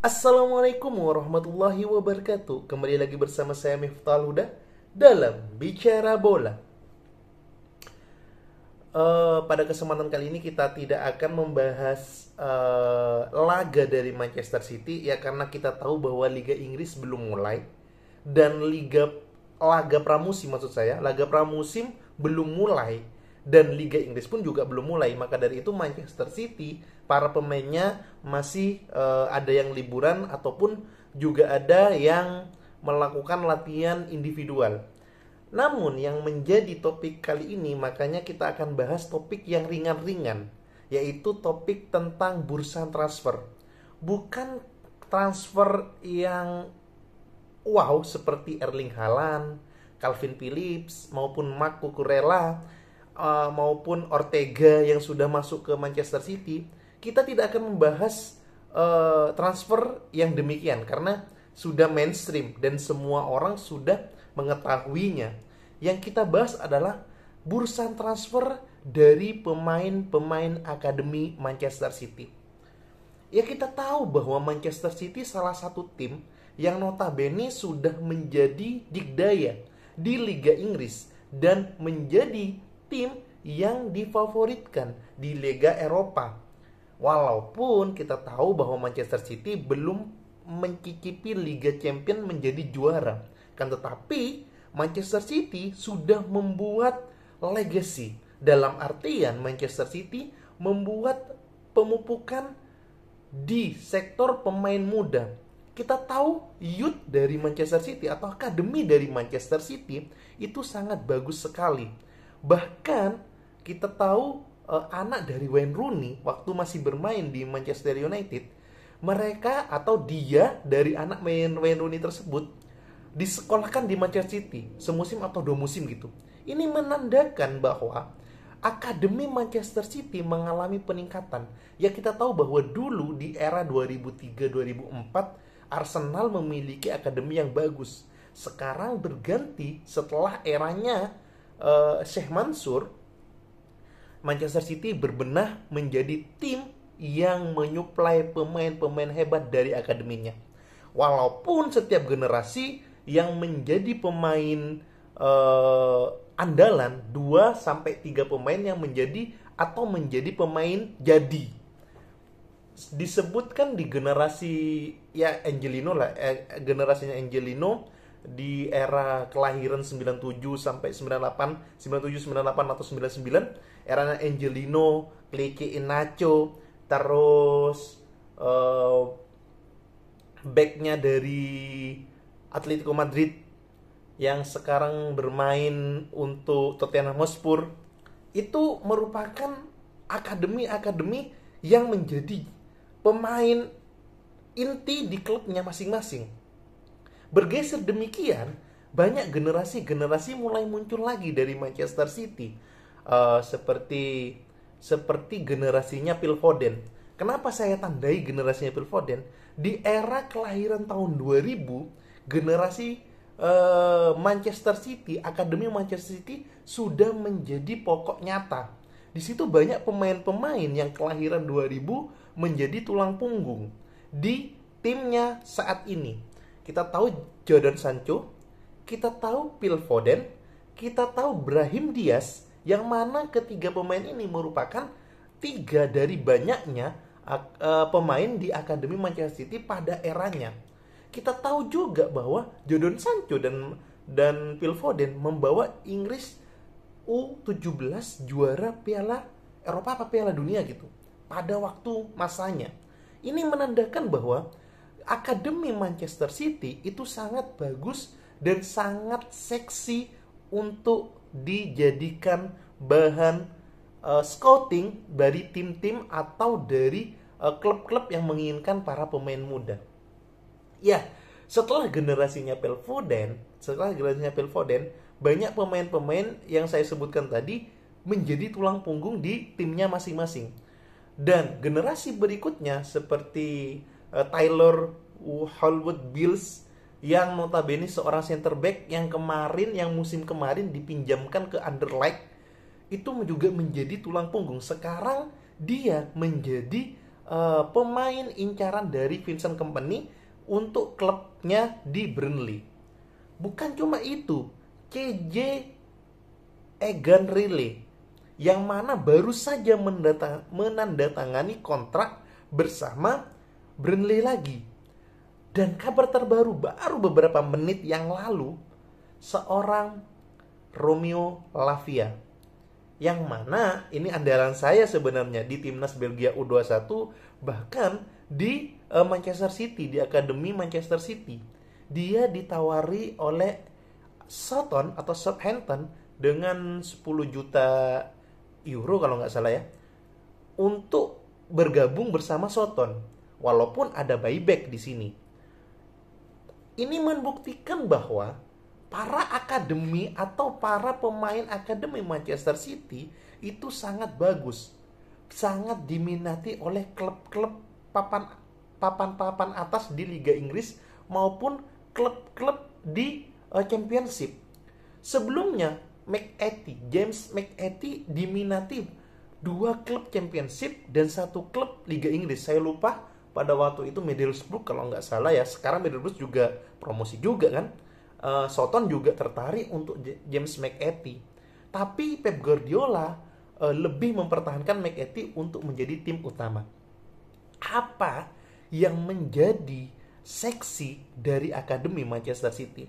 Assalamualaikum warahmatullahi wabarakatuh. Kembali lagi bersama saya Miftahul Huda dalam Bicara Bola. Pada kesempatan kali ini kita tidak akan membahas laga dari Manchester City ya, karena kita tahu bahwa Liga Inggris belum mulai dan laga pramusim, maksud saya laga pramusim belum mulai, dan Liga Inggris pun juga belum mulai. Maka dari itu Manchester City, para pemainnya masih ada yang liburan ataupun juga ada yang melakukan latihan individual. Namun yang menjadi topik kali ini, makanya kita akan bahas topik yang ringan-ringan, yaitu topik tentang bursa transfer. Bukan transfer yang wow seperti Erling Haaland, Calvin Phillips, maupun Marc Cucurella, maupun Ortega yang sudah masuk ke Manchester City. Kita tidak akan membahas transfer yang demikian karena sudah mainstream dan semua orang sudah mengetahuinya. Yang kita bahas adalah bursa transfer dari pemain-pemain akademi Manchester City. Ya, kita tahu bahwa Manchester City salah satu tim yang notabene sudah menjadi dikdaya di Liga Inggris dan menjadi tim yang difavoritkan di Liga Eropa. Walaupun kita tahu bahwa Manchester City belum mencicipi Liga Champions menjadi juara, kan tetapi Manchester City sudah membuat legacy. Dalam artian Manchester City membuat pemupukan di sektor pemain muda. Kita tahu youth dari Manchester City atau akademi dari Manchester City itu sangat bagus sekali. Bahkan kita tahu anak dari Wayne Rooney waktu masih bermain di Manchester United, mereka atau dia dari anak Wayne Rooney tersebut disekolahkan di Manchester City semusim atau 2 musim gitu. Ini menandakan bahwa akademi Manchester City mengalami peningkatan. Ya, kita tahu bahwa dulu di era 2003-2004 Arsenal memiliki akademi yang bagus. Sekarang berganti setelah eranya Sheikh Mansur. Manchester City berbenah menjadi tim yang menyuplai pemain-pemain hebat dari akademinya. Walaupun setiap generasi yang menjadi pemain andalan 2-3 pemain yang menjadi atau menjadi pemain jadi. Disebutkan di generasi ya Angelino lah, generasinya Angelino di era kelahiran 97 sampai 98, 97, 98 atau 99, eranya Angelino, Quique Iheanacho, terus backnya dari Atletico Madrid yang sekarang bermain untuk Tottenham Hotspur, itu merupakan akademi-akademi yang menjadi pemain inti di klubnya masing-masing. Bergeser demikian, banyak generasi-generasi mulai muncul lagi dari Manchester City, seperti generasinya Phil Foden. Kenapa saya tandai generasinya Phil Foden? Di era kelahiran tahun 2000, generasi Manchester City, akademi Manchester City sudah menjadi pokok nyata. Di situ banyak pemain-pemain yang kelahiran 2000 menjadi tulang punggung di timnya saat ini. Kita tahu Jadon Sancho, kita tahu Phil Foden, kita tahu Brahim Diaz, yang mana ketiga pemain ini merupakan 3 dari banyaknya pemain di akademi Manchester City pada eranya. Kita tahu juga bahwa Jadon Sancho dan Phil Foden membawa Inggris U17 juara Piala Eropa apa Piala Dunia gitu pada waktu masanya. Ini menandakan bahwa akademi Manchester City itu sangat bagus dan sangat seksi untuk dijadikan bahan scouting dari tim-tim atau dari klub-klub yang menginginkan para pemain muda. Ya, setelah generasinya Phil Foden, banyak pemain-pemain yang saya sebutkan tadi menjadi tulang punggung di timnya masing-masing. Dan generasi berikutnya seperti Tyler Holwood-Bills yang notabene seorang center back yang musim kemarin dipinjamkan ke Anderlecht, itu juga menjadi tulang punggung. Sekarang dia menjadi pemain incaran dari Vincent Kompany untuk klubnya di Burnley. Bukan cuma itu, KJ Egan Riley yang mana baru saja menandatangani kontrak bersama Burnley lagi. Dan kabar terbaru baru beberapa menit yang lalu, seorang Romeo Lavia, yang mana ini andalan saya sebenarnya di timnas Belgia U21, bahkan di Manchester City, di akademi Manchester City. Dia ditawari oleh Southampton dengan 10 juta euro kalau nggak salah ya, untuk bergabung bersama Southampton. Walaupun ada buyback di sini. Ini membuktikan bahwa para akademi atau para pemain akademi Manchester City itu sangat bagus, sangat diminati oleh klub-klub papan atas di Liga Inggris maupun klub-klub di Championship. Sebelumnya James McAtee diminati 2 klub Championship dan 1 klub Liga Inggris. Saya lupa pada waktu itu Middlesbrough kalau nggak salah ya. Sekarang Middlesbrough juga promosi juga kan. Soton juga tertarik untuk James McAtee. Tapi Pep Guardiola lebih mempertahankan McAtee untuk menjadi tim utama. Apa yang menjadi seksi dari akademi Manchester City?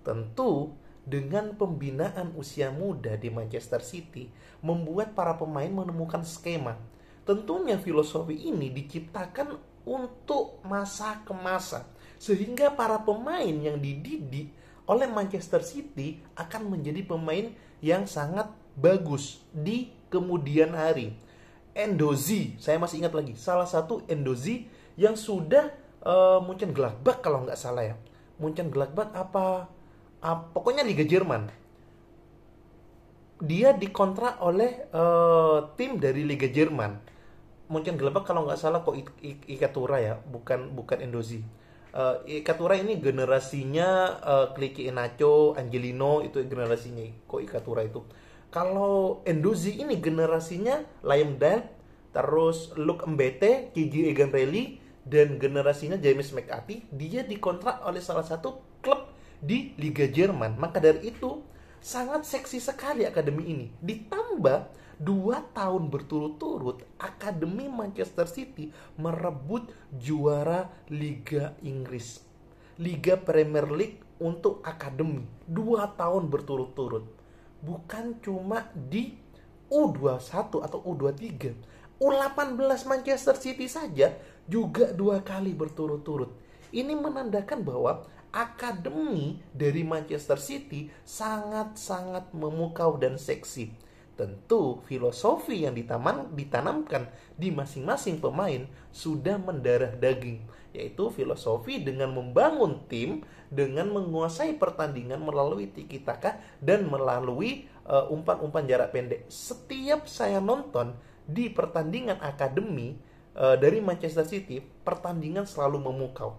Tentu dengan pembinaan usia muda di Manchester City membuat para pemain menemukan skema. Tentunya filosofi ini diciptakan untuk masa ke masa, sehingga para pemain yang dididik oleh Manchester City akan menjadi pemain yang sangat bagus di kemudian hari. Endozi, saya masih ingat lagi, salah satu Endozi yang sudah Mönchengladbach kalau nggak salah ya. Mönchengladbach pokoknya Liga Jerman. Dia dikontrak oleh tim dari Liga Jerman. Mönchengladbach kalau nggak salah kok Ikatura ya, bukan Endozi. Ikatura ini generasinya Kliki Iheanacho, Angelino, itu generasinya kok Ikatura itu. Kalau Endozi ini generasinya Liam Delp, terus Luke Mbete, KJ Egan Riley, dan generasinya James McAtee. Dia dikontrak oleh salah satu klub di Liga Jerman. Maka dari itu sangat seksi sekali akademi ini. Ditambah 2 tahun berturut-turut akademi Manchester City merebut juara Liga Inggris, Liga Premier League untuk akademi 2 tahun berturut-turut. Bukan cuma di U21 atau U23, U18 Manchester City saja juga 2 kali berturut-turut. Ini menandakan bahwa akademi dari Manchester City sangat-sangat memukau dan seksi. Tentu filosofi yang ditanamkan di masing-masing pemain sudah mendarah daging, yaitu filosofi dengan membangun tim dengan menguasai pertandingan melalui tiki-taka dan melalui umpan-umpan jarak pendek. Setiap saya nonton di pertandingan akademi dari Manchester City, pertandingan selalu memukau.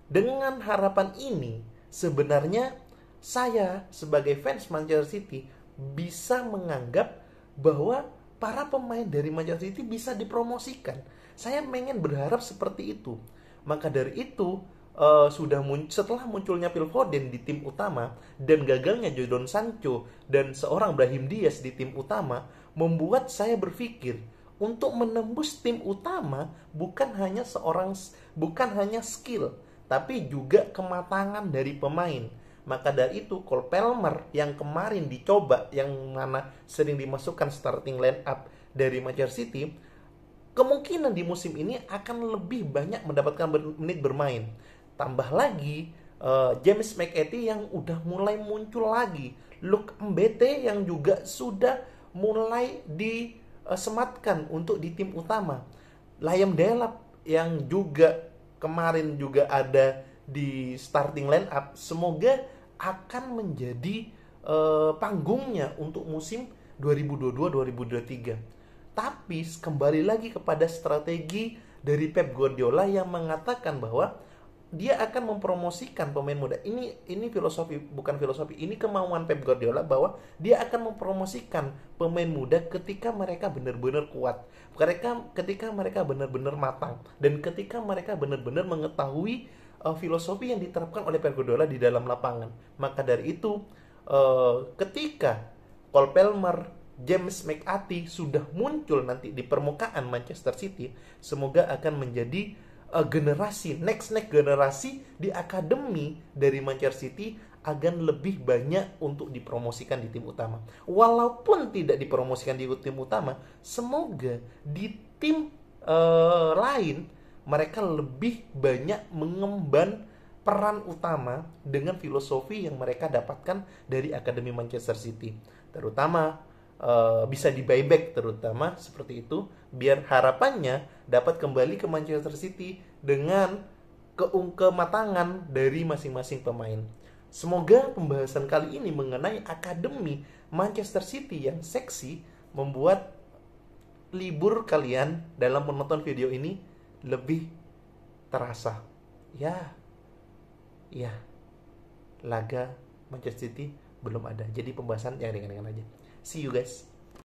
Dengan harapan ini, sebenarnya saya sebagai fans Manchester City bisa menganggap bahwa para pemain dari Manchester City bisa dipromosikan. Saya pengen berharap seperti itu. Maka dari itu setelah munculnya Phil Foden di tim utama dan gagalnya Jadon Sancho dan seorang Brahim Diaz di tim utama, membuat saya berpikir untuk menembus tim utama bukan hanya skill, tapi juga kematangan dari pemain. Maka dari itu Cole Palmer yang kemarin dicoba, yang mana sering dimasukkan starting line up dari Manchester City, kemungkinan di musim ini akan lebih banyak mendapatkan menit bermain. Tambah lagi James McAtee yang udah mulai muncul lagi, Luke Mbete yang juga sudah mulai disematkan untuk di tim utama, Liam Delap yang juga kemarin juga ada di starting line up. Semoga akan menjadi panggungnya untuk musim 2022-2023. Tapi kembali lagi kepada strategi dari Pep Guardiola yang mengatakan bahwa dia akan mempromosikan pemain muda. Ini filosofi, bukan filosofi. Ini kemauan Pep Guardiola bahwa dia akan mempromosikan pemain muda ketika mereka benar-benar kuat. Ketika mereka benar-benar matang dan ketika mereka benar-benar mengetahui filosofi yang diterapkan oleh Pep Guardiola di dalam lapangan. Maka dari itu, ketika Cole Palmer, James McAtee sudah muncul nanti di permukaan Manchester City, semoga akan menjadi next generasi di akademi dari Manchester City akan lebih banyak untuk dipromosikan di tim utama. Walaupun tidak dipromosikan di tim utama, semoga di tim lain mereka lebih banyak mengemban peran utama dengan filosofi yang mereka dapatkan dari akademi Manchester City. Terutama bisa di buyback, terutama seperti itu, biar harapannya dapat kembali ke Manchester City dengan kematangan dari masing-masing pemain. Semoga pembahasan kali ini mengenai akademi Manchester City yang seksi membuat libur kalian dalam menonton video ini lebih terasa. Ya, laga Manchester City belum ada. Jadi pembahasan yang ringan-ringan aja. See you guys.